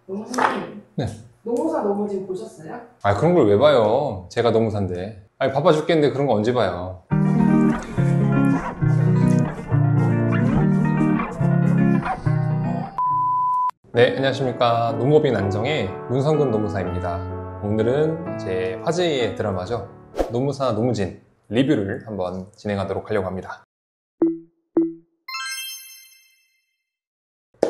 노무사님, 네. 노무사 노무진 보셨어요? 아, 그런 걸 왜 봐요? 제가 너무 산데. 아니, 바빠 죽겠는데 그런 거 언제 봐요? 네, 안녕하십니까. 노무업인 안정의 문성근 노무사입니다. 오늘은 이제 화제의 드라마죠. 노무사 노무진 리뷰를 한번 진행하도록 하려고 합니다.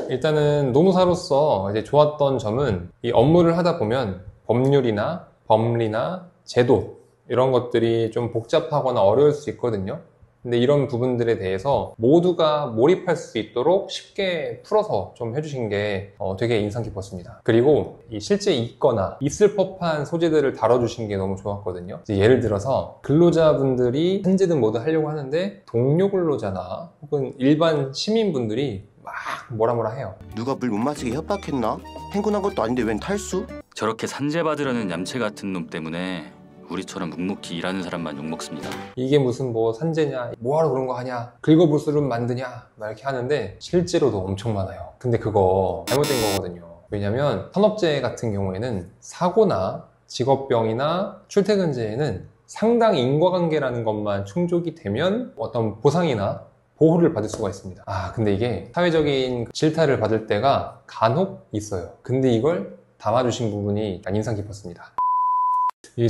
일단은 노무사로서 이제 좋았던 점은 이 업무를 하다 보면 법률이나 법리나 제도 이런 것들이 좀 복잡하거나 어려울 수 있거든요. 근데 이런 부분들에 대해서 모두가 몰입할 수 있도록 쉽게 풀어서 좀 해주신 게 되게 인상 깊었습니다. 그리고 이 실제 있거나 있을 법한 소재들을 다뤄주신 게 너무 좋았거든요. 이제 예를 들어서 근로자분들이 현재든 뭐든 하려고 하는데 동료 근로자나 혹은 일반 시민분들이 막 뭐라 해요. 누가 물 못 마시게 협박했나? 행군한 것도 아닌데 웬 탈수? 저렇게 산재받으려는 얌체 같은 놈 때문에 우리처럼 묵묵히 일하는 사람만 욕먹습니다. 이게 무슨 뭐 산재냐, 뭐하러 그런 거 하냐, 긁어볼수록 만드냐 막 이렇게 하는데 실제로도 엄청 많아요. 근데 그거 잘못된 거거든요. 왜냐면 산업재해 같은 경우에는 사고나 직업병이나 출퇴근재해는 상당 인과관계라는 것만 충족이 되면 어떤 보상이나 보호를 받을 수가 있습니다. 근데 이게 사회적인 질타를 받을 때가 간혹 있어요. 근데 이걸 담아주신 부분이 인상 깊었습니다.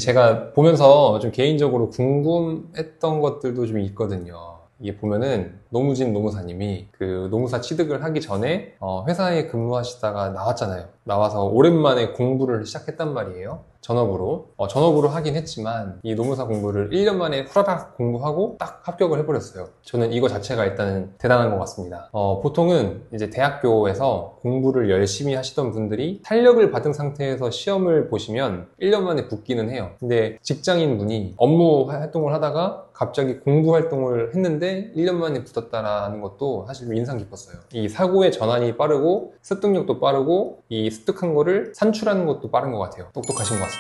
제가 보면서 좀 개인적으로 궁금했던 것들도 좀 있거든요. 이게 보면은 노무진 노무사님이 그 노무사 취득을 하기 전에 회사에 근무하시다가 나왔잖아요. 나와서 오랜만에 공부를 시작했단 말이에요. 전업으로 하긴 했지만 이 노무사 공부를 1년 만에 후라닥 공부하고 딱 합격을 해버렸어요. 저는 이거 자체가 일단은 대단한 것 같습니다. 보통은 이제 대학교에서 공부를 열심히 하시던 분들이 탄력을 받은 상태에서 시험을 보시면 1년 만에 붙기는 해요. 근데 직장인 분이 업무 활동을 하다가 갑자기 공부 활동을 했는데 1년 만에 붙었다라는 것도 사실 인상 깊었어요. 이 사고의 전환이 빠르고 습득력도 빠르고 이 습득한 거를 산출하는 것도 빠른 것 같아요. 똑똑하신 것 같습니다.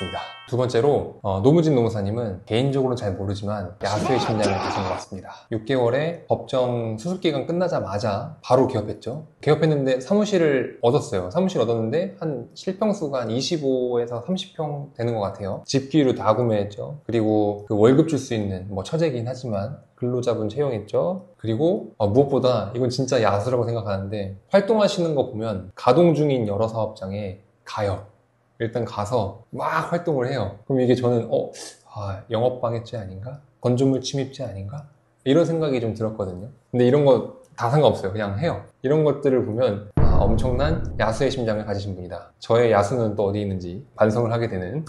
두 번째로 노무진 노무사님은 개인적으로는 잘 모르지만 야수의 심장을 가진 것 같습니다. 6개월에 법정 수습기간 끝나자마자 바로 개업했죠. 개업했는데 사무실을 얻었어요. 사무실 얻었는데 한 실평수가 한 25에서 30평 되는 것 같아요. 집기로 다 구매했죠. 그리고 그 월급 줄 수 있는 처제긴 하지만 근로자분 채용했죠. 그리고 무엇보다 이건 진짜 야수라고 생각하는데 활동하시는 거 보면 가동 중인 여러 사업장에 가요. 일단 가서 막 활동을 해요. 그럼 이게 저는 영업방해죄 아닌가? 건조물 침입죄 아닌가? 이런 생각이 좀 들었거든요. 근데 이런 거 다 상관없어요. 그냥 해요. 이런 것들을 보면 엄청난 야수의 심장을 가지신 분이다. 저의 야수는 또 어디 있는지 반성을 하게 되는.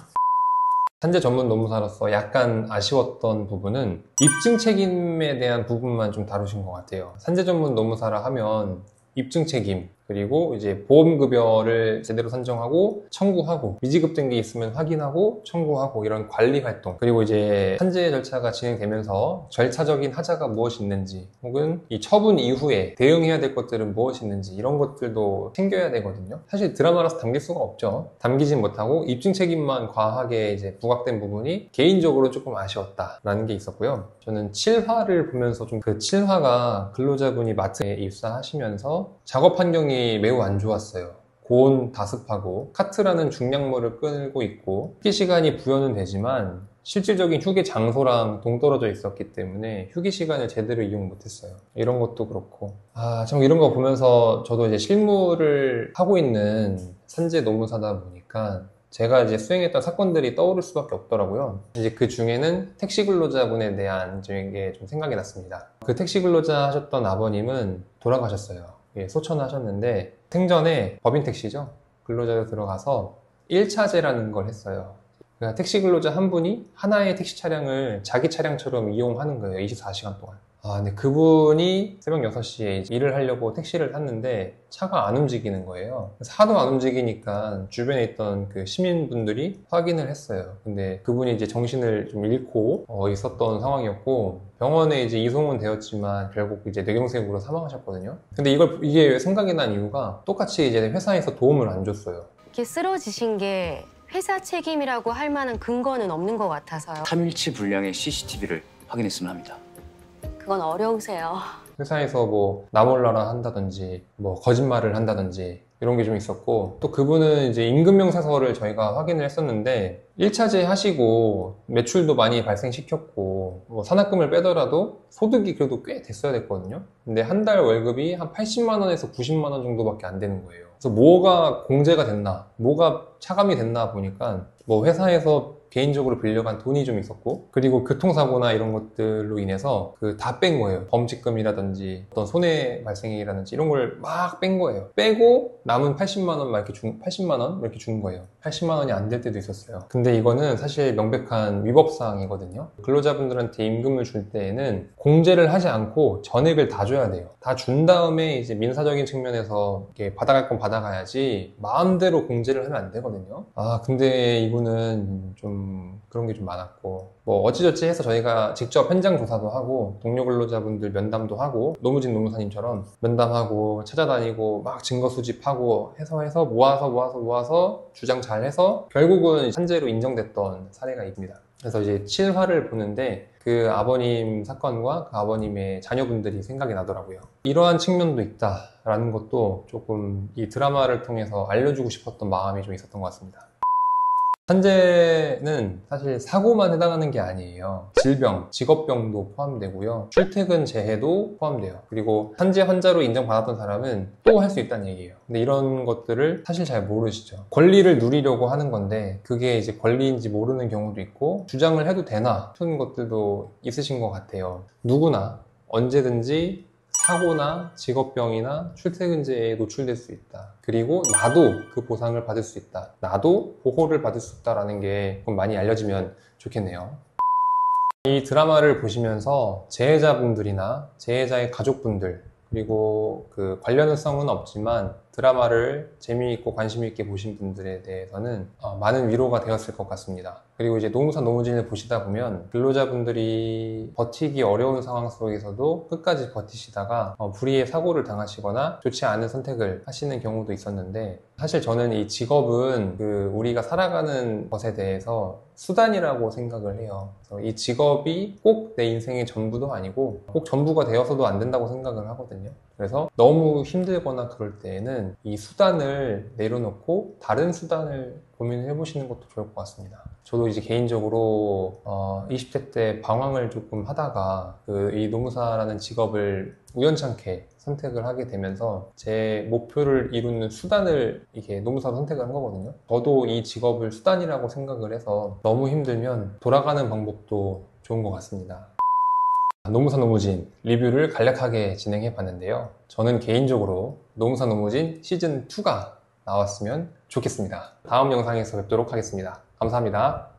산재 전문 노무사로서 약간 아쉬웠던 부분은 입증 책임에 대한 부분만 좀 다루신 것 같아요. 산재 전문 노무사라 하면 입증 책임, 그리고 이제 보험급여를 제대로 산정하고 청구하고 미지급된 게 있으면 확인하고 청구하고 이런 관리 활동, 그리고 이제 산재 절차가 진행되면서 절차적인 하자가 무엇이 있는지 혹은 이 처분 이후에 대응해야 될 것들은 무엇이 있는지 이런 것들도 챙겨야 되거든요. 사실 드라마라서 담길 수가 없죠. 담기진 못하고 입증 책임만 과하게 이제 부각된 부분이 개인적으로 조금 아쉬웠다라는 게 있었고요. 저는 7화를 보면서 좀 그 7화가 근로자분이 마트에 입사하시면서 작업 환경이 매우 안 좋았어요. 고온 다습하고 카트라는 중량물을 끌고 있고 휴게 시간이 부여는 되지만 실질적인 휴게 장소랑 동떨어져 있었기 때문에 휴게 시간을 제대로 이용 못했어요. 이런 것도 그렇고 참 이런 거 보면서 저도 이제 실무를 하고 있는 산재 노무사다 보니까 제가 이제 수행했던 사건들이 떠오를 수밖에 없더라고요. 이제 그 중에는 택시 근로자분에 대한 게 좀 생각이 났습니다. 그 택시 근로자 하셨던 아버님은 돌아가셨어요. 소천하셨는데 생전에 법인 택시죠. 근로자로 들어가서 1차제라는 걸 했어요. 그러니까 택시 근로자 한 분이 하나의 택시 차량을 자기 차량처럼 이용하는 거예요. 24시간 동안. 근데 그분이 새벽 6시에 일을 하려고 택시를 탔는데 차가 안 움직이는 거예요. 그래서 하도 안 움직이니까 주변에 있던 그 시민분들이 확인을 했어요. 근데 그분이 이제 정신을 좀 잃고 있었던 상황이었고 병원에 이제 이송은 되었지만 결국 이제 뇌경색으로 사망하셨거든요. 근데 이게 왜 생각이 난 이유가 똑같이 이제 회사에서 도움을 안 줬어요. 이렇게 쓰러지신 게 회사 책임이라고 할 만한 근거는 없는 것 같아서요. 3일치 분량의 CCTV를 확인했으면 합니다. 그건 어려우세요. 회사에서 뭐 나몰라라 한다든지 뭐 거짓말을 한다든지 이런 게 좀 있었고, 또 그분은 이제 임금명세서를 저희가 확인을 했었는데 1차제 하시고 매출도 많이 발생시켰고 뭐 산학금을 빼더라도 소득이 그래도 꽤 됐어야 됐거든요. 근데 한 달 월급이 한 80만 원에서 90만 원 정도밖에 안 되는 거예요. 그래서 뭐가 공제가 됐나, 뭐가 차감이 됐나 보니까 뭐 회사에서 개인적으로 빌려간 돈이 좀 있었고, 그리고 교통사고나 이런 것들로 인해서 다 뺀 거예요. 범칙금이라든지 어떤 손해 발생이라든지 이런 걸 막 뺀 거예요. 빼고 남은 80만 원 막 이렇게 80만 원 이렇게 준 거예요. 80만 원이 안 될 때도 있었어요. 근데 이거는 사실 명백한 위법사항이거든요. 근로자분들한테 임금을 줄 때에는 공제를 하지 않고 전액을 다 줘야 돼요. 다 준 다음에 이제 민사적인 측면에서 이렇게 받아갈 건 받아가야지 마음대로 공제를 하면 안 되거든요. 근데 이분은 좀 그런 게 좀 많았고, 뭐 어찌저찌 해서 저희가 직접 현장 조사도 하고 동료 근로자분들 면담도 하고 노무진 노무사님처럼 면담하고 찾아다니고 막 증거 수집하고 해서 모아서 주장 잘 해서 결국은 산재로 인정됐던 사례가 있습니다. 그래서 이제 7화를 보는데 그 아버님 사건과 그 아버님의 자녀분들이 생각이 나더라고요. 이러한 측면도 있다라는 것도 조금 이 드라마를 통해서 알려주고 싶었던 마음이 좀 있었던 것 같습니다. 산재는 사실 사고만 해당하는 게 아니에요. 질병, 직업병도 포함되고요. 출퇴근 재해도 포함돼요. 그리고 산재 환자로 인정받았던 사람은 또 할 수 있다는 얘기예요. 근데 이런 것들을 사실 잘 모르시죠. 권리를 누리려고 하는 건데 그게 이제 권리인지 모르는 경우도 있고, 주장을 해도 되나 싶은 것들도 있으신 것 같아요. 누구나 언제든지 사고나 직업병이나 출퇴근제에 노출될 수 있다. 그리고 나도 그 보상을 받을 수 있다. 나도 보호를 받을 수 있다라는 게 좀 많이 알려지면 좋겠네요. 이 드라마를 보시면서 재해자분들이나 재해자의 가족분들, 그리고 그 관련성은 없지만 드라마를 재미있고 관심있게 보신 분들에 대해서는 많은 위로가 되었을 것 같습니다. 그리고 이제 노무사 노무진을 보시다 보면 근로자분들이 버티기 어려운 상황 속에서도 끝까지 버티시다가 불의의 사고를 당하시거나 좋지 않은 선택을 하시는 경우도 있었는데, 사실 저는 이 직업은 우리가 살아가는 것에 대해서 수단이라고 생각을 해요. 그래서 이 직업이 꼭 내 인생의 전부도 아니고 꼭 전부가 되어서도 안 된다고 생각을 하거든요. 그래서 너무 힘들거나 그럴 때에는 이 수단을 내려놓고 다른 수단을 고민을 해보시는 것도 좋을 것 같습니다. 저도 이제 개인적으로 20대 때 방황을 조금 하다가 이 노무사라는 직업을 우연찮게 선택을 하게 되면서 제 목표를 이루는 수단을 이게 노무사로 선택을 한 거거든요. 저도 이 직업을 수단이라고 생각을 해서 너무 힘들면 돌아가는 방법도 좋은 것 같습니다. 노무사 노무진 리뷰를 간략하게 진행해 봤는데요. 저는 개인적으로 노무사 노무진 시즌2가 나왔으면 좋겠습니다. 다음 영상에서 뵙도록 하겠습니다. 감사합니다.